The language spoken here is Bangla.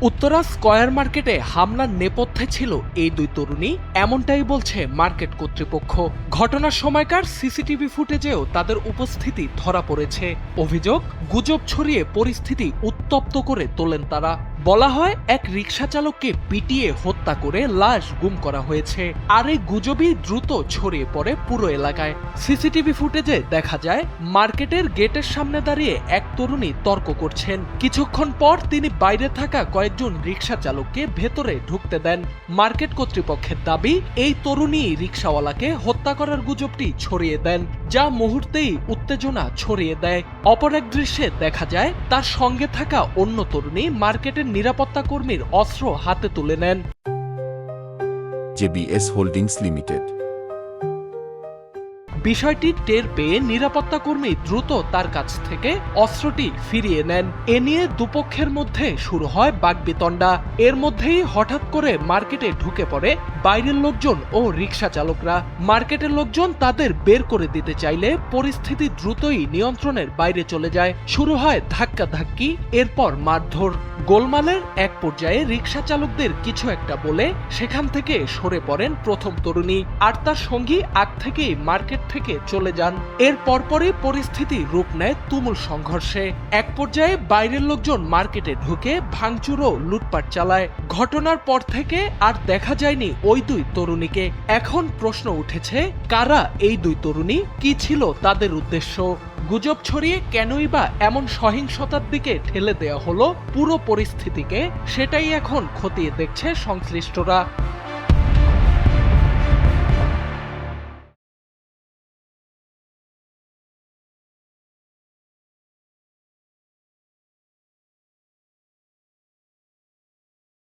উত্তরা স্কয়ার মার্কেটে হামলার নেপথ্যে ছিল এই দুই তরুণী, এমনটাই বলছে মার্কেট কর্তৃপক্ষ। ঘটনার সময়কার সিসিটিভি ফুটেজেও তাদের উপস্থিতি ধরা পড়েছে। অভিযোগ, গুজব ছড়িয়ে পরিস্থিতি উত্তপ্ত করে তোলেন তারা। বলা হয় এক রিকশা চালককে পিটিয়ে হত্যা করে লাশ গুম করা হয়েছে। আর এই গুজবই দ্রুত ছড়িয়ে পড়ে পুরো এলাকায়। সিসিটিভি ফুটেজে দেখা যায় মার্কেটের গেটের সামনে দাঁড়িয়ে এক তরুণী তর্ক করছেন। কিছুক্ষণ পর তিনি বাইরে থাকা কয়েকজন রিকশা চালককে ভেতরে ঢুকতে দেন। মার্কেট কর্তৃপক্ষের দাবি, এই তরুণী রিকশাওয়ালাকে হত্যা করার গুজবটি ছড়িয়ে দেন, যা মুহূর্তেই উত্তেজনা ছড়িয়ে দেয়। অপর এক দৃশ্যে দেখা যায় তার সঙ্গে থাকা অন্য তরুণী মার্কেটের নিরাপত্তা কর্মীর অস্ত্র হাতে তুলে নেন। JBS holdings limited. বিষয়টি টের পেয়ে নিরাপত্তা কর্মী দ্রুত তার কাছ থেকে অস্ত্রটি ফিরিয়ে নেন। এ নিয়ে দুপক্ষের মধ্যে শুরু হয় বাকবিতণ্ডা। এর মধ্যেই হঠাৎ করে মার্কেটে ঢুকে পড়ে বাইরের লোকজন ও রিকশা চালকরা। মার্কেটের লোকজন তাদের বের করে দিতে চাইলে পরিস্থিতি দ্রুতই নিয়ন্ত্রণের বাইরে চলে যায়। শুরু হয় ধাক্কাধাক্কি, এরপর মারধর। গোলমালের এক পর্যায়ে রিকশা চালকদের কিছু একটা বলে সেখান থেকে সরে পড়েন প্রথম তরুণী, আর তার সঙ্গী আগ থেকেই মার্কেট থেকে চলে যান। এর পরপরই পরিস্থিতি রূপ নেয় তুমুল সংঘর্ষে। এক পর্যায়ে বাইরের লোকজন মার্কেটে ঢুকে ভাঙচুর ও লুটপাট চালায়। ঘটনার পর থেকে আর দেখা যায়নি ওই দুই তরুণীকে। এখন প্রশ্ন উঠেছে, কারা এই দুই তরুণী, কি ছিল তাদের উদ্দেশ্য? গুজব ছড়িয়ে কেনই বা এমন সহিংসতার দিকে ঠেলে দেওয়া হলো পুরো পরিস্থিতিকে, সেটাই এখন খতিয়ে দেখছে সংশ্লিষ্টরা।